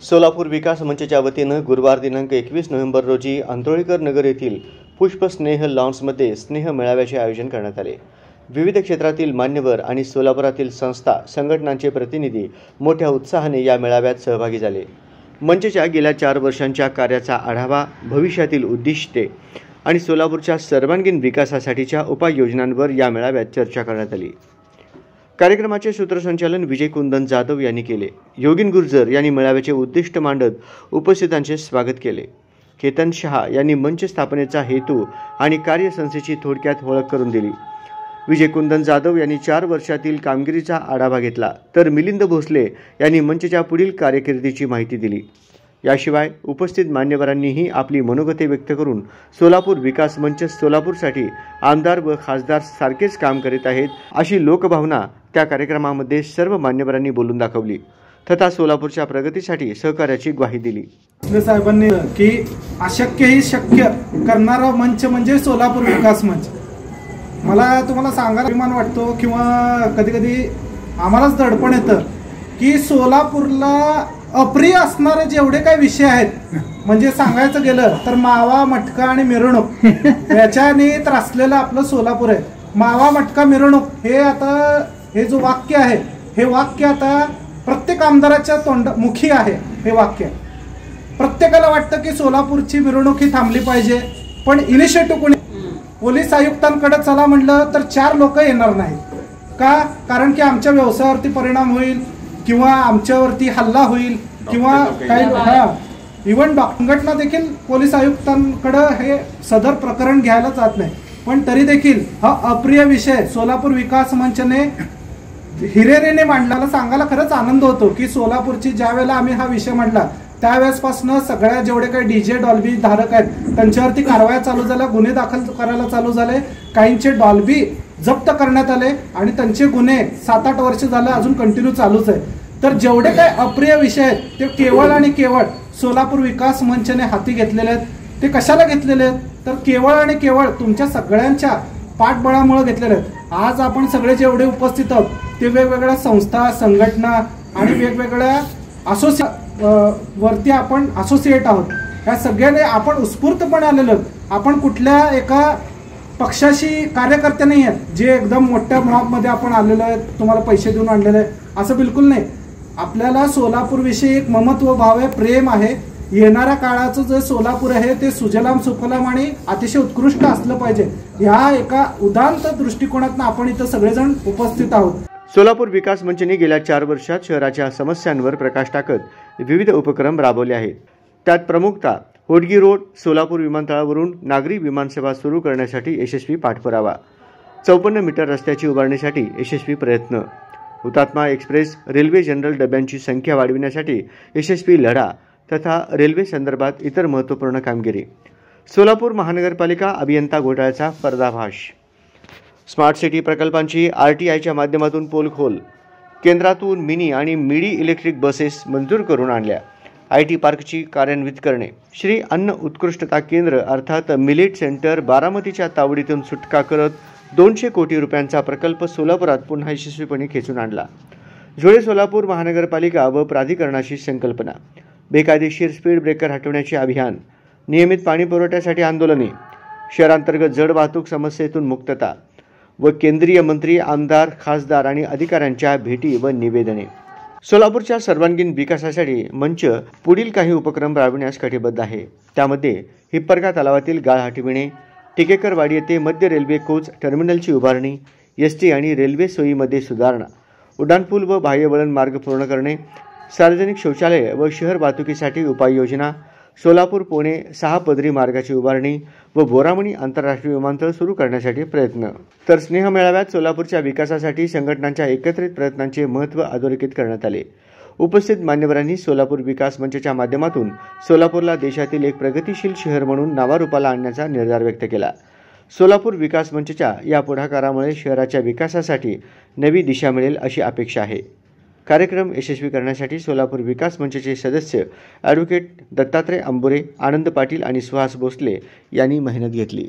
सोलापूर विकास मंचच्या वतीनं गुरुवार दिनांक 21 नोव्हेंबर रोजी आंतोळीकर नगर येथील पुष्पस्नेह लॉन्समध्ये स्नेह मेळाव्याचे आयोजन करण्यात आले। विविध क्षेत्रातील मान्यवर आणि सोलापुरातील संस्था संघटनांचे प्रतिनिधी मोठ्या उत्साहाने या मेळाव्यात सहभागी झाले। मंचच्या गेल्या 4 वर्षांच्या कार्याचा आढावा, भविष्यातील उद्दिष्टे आणि सोलापूरच्या सर्वांगीण विकासासाठीच्या उपाययोजनांवर या मेळाव्यात चर्चा करण्यात आली। कार्यक्रमाचे सूत्रसंचालन विजय कुंदन जाधव यांनी केले। योगीन गुर्जर यांनी मेळाव्याचे उद्दिष्ट मांडत उपस्थितांचे स्वागत केले। केतन शहा यांनी मंच स्थापनेचा हेतू आणि कार्यसंस्थेची थोडक्यात ओळख करून दिली। विजय कुंदन जाधव यांनी 4 वर्षातील कामगिरीचा आढावा घेतला, तर मिलिंद भोसले यांनी मंचच्या पुढील कारकिर्दीची माहिती दिली। याशिवाय उपस्थित मान्यवरांनीही आपली मनोगते व्यक्त करून सोलापूर विकास मंच सोलापूरसाठी आमदार व खासदार सारखेच काम करीत आहेत अशी लोकभावना त्या कार्यक्रमामध्ये सर्व मान्यवरांनी बोलून दाखवली तथा सोलापूरच्या प्रगतीसाठी सहकार्याची ग्वाही दिली। साहेबांनी की अशक्य ही शक्य करणारा मंच म्हणजे सोलापूर विकास मंच। मला तुम्हाला सांगायला अभिमान वाटतो किंवा कधी कधी आम्हालाच दडपण येतं की सोलापूरला अप्रिय असणारे जेवढे काही विषय आहेत, म्हणजे सांगायचं गेलं तर मावा, मटका आणि मिरवणूक याच्याने त्रासलेलं आपलं सोलापूर आहे। मावा, मटका, मिरवणूक हे जो वाक्य आहे, हे वाक्य आता प्रत्येक आमदाराच्या मुखी आहे। हे वाक्य प्रत्येकाला वाटतं की सोलापूरची मिरवणूक ही थांबली पाहिजे, पण इनिशिएटिव्ह कोणी पोलीस आयुक्तांकडे चला म्हटलं तर 4 लोक येणार नाहीत का? कारण की आमच्या व्यवसायावरती परिणाम होईल किंवा आमच्यावरती हल्ला होईल किंवा काही इव्हन संघटना देखील पोलीस आयुक्तांकडे हे सदर प्रकरण घ्यायला जात नाही। पण तरी देखील हा अप्रिय विषय सोलापूर विकास मंचने हिरेरीने मांडला। सांगायला खरंच आनंद होतो की सोलापूरची ज्या वेळेला आम्ही हा विषय मांडला त्यावेळेसपासून सगळ्या जेवढे काही डीजे डॉल्बी धारक आहेत त्यांच्यावरती कारवाया चालू झाल्या, गुन्हे दाखल करायला चालू झाले, काहींचे डॉल्बी जप्त करण्यात आले आणि त्यांचे गुन्हे 7-8 वर्ष झाले अजून कंटिन्यू चालूच आहे। तर जेवढे काही अप्रिय विषय आहेत ते केवळ आणि केवळ सोलापूर विकास मंचने हाती घेतलेले आहेत। ते कशाला घेतलेले आहेत तर केवळ आणि केवळ तुमच्या सगळ्यांच्या पाठबळामुळे घेतलेले आहेत। आज आपण सगळे जेवढे उपस्थित आहोत ते वेगवेगळ्या संस्था, संघटना आणि वेगवेगळ्या वरती आपण असोसिएट आहोत। या सगळ्याने आपण उत्स्फूर्तपणे आलेलो आहोत। आपण कुठल्या एका पक्षाशी कार्यकर्ते नाही आहेत जे एकदम मोठ्या मॉबमध्ये आपण आलेलो आहे, तुम्हाला पैसे देऊन आणलेले आहे, असं बिलकुल नाही। आपल्याला सोलापूर विषयी एक ममत्व भाव आहे, प्रेम आहे। येणाऱ्या काळाचं जे सोलापूर आहे ते सुजलाम सुफलाम आणि अतिशय उत्कृष्ट असलं पाहिजे, या एका उदात्त दृष्टिकोनातून आपण इथं सगळेजण उपस्थित आहोत। सोलापूर विकास मंचने गेल्या 4 वर्षात शहराच्या समस्यांवर प्रकाश टाकत विविध उपक्रम राबवले आहेत। त्यात प्रमुखतः होडगी रोड सोलापूर विमानतळावरून नागरी विमानसेवा सुरू करण्यासाठी यशस्वी पाठपुरावा, 54 मीटर रस्त्याची उभारणीसाठी यशस्वी प्रयत्न, हुतात्मा एक्सप्रेस रेल्वे जनरल डब्यांची संख्या वाढविण्यासाठी यशस्वी लढा तथा रेल्वे संदर्भात इतर महत्त्वपूर्ण कामगिरी, सोलापूर महानगरपालिका अभियंता घोटाळ्याचा पर्दाफाश, स्मार्ट सिटी प्रकल्पांची RTIच्या माध्यमातून पोलखोल, केंद्रातून मिनी आणि मिडी इलेक्ट्रिक बसेस मंजूर करून आणल्या, IT पार्कची कार्यान्वित करणे, श्री अन्न उत्कृष्टता केंद्र अर्थात मिलेट सेंटर बारामतीच्या तावडीतून सुटका करत 200 कोटी रुपयांचा प्रकल्प सोलापुरात पुन्हा यशस्वीपणे खेचून आणला, झोळे सोलापूर महानगरपालिका व प्राधिकरणाची संकल्पना, बेकायदेशीर स्पीड ब्रेकर हटवण्याचे अभियान, नियमित पाणी पुरवठ्यासाठी आंदोलने, शहरांतर्गत जड वाहतूक समस्येतून मुक्तता व केंद्रीय मंत्री, आमदार, खासदार आणि अधिकाऱ्यांच्या भेटी व निवेदने। सोलापूरच्या सर्वांगीण विकासासाठी मंच पुढील काही उपक्रम राबविण्यास कटिबद्ध आहे। त्यामध्ये हिप्परगा तलावातील गाळ हटविणे, टिकेकरवाडी येथे मध्य रेल्वे कोच टर्मिनलची उभारणी, ST आणि रेल्वे सोयीमध्ये सुधारणा, उड्डाणपूल व बाह्यवळण मार्ग पूर्ण करणे, सार्वजनिक शौचालय व शहर वाहतुकीसाठी उपाययोजना, सोलापूर पुणे 6 पदरी मार्गाची उभारणी व बोरामणी आंतरराष्ट्रीय विमानतळ सुरू करण्यासाठी प्रयत्न। तर स्नेह मेळाव्यात सोलापूरच्या विकासासाठी संघटनांच्या एकत्रित प्रयत्नांचे महत्त्व अधोरेखित करण्यात आले। उपस्थित मान्यवरांनी सोलापूर विकास मंचच्या माध्यमातून सोलापूरला देशातील एक प्रगतिशील शहर म्हणून नावारूपाला आणण्याचा निर्धार व्यक्त केला। सोलापूर विकास मंचच्या या पुढाकारामुळे शहराच्या विकासासाठी नवी दिशा मिळेल अशी अपेक्षा आहे। कार्यक्रम यशस्वी करण्यासाठी सोलापूर विकास मंचचे सदस्य ॲडव्होकेट दत्तात्रय अंबुरे, आनंद पाटील आणि सुहास भोसले यांनी मेहनत घेतली।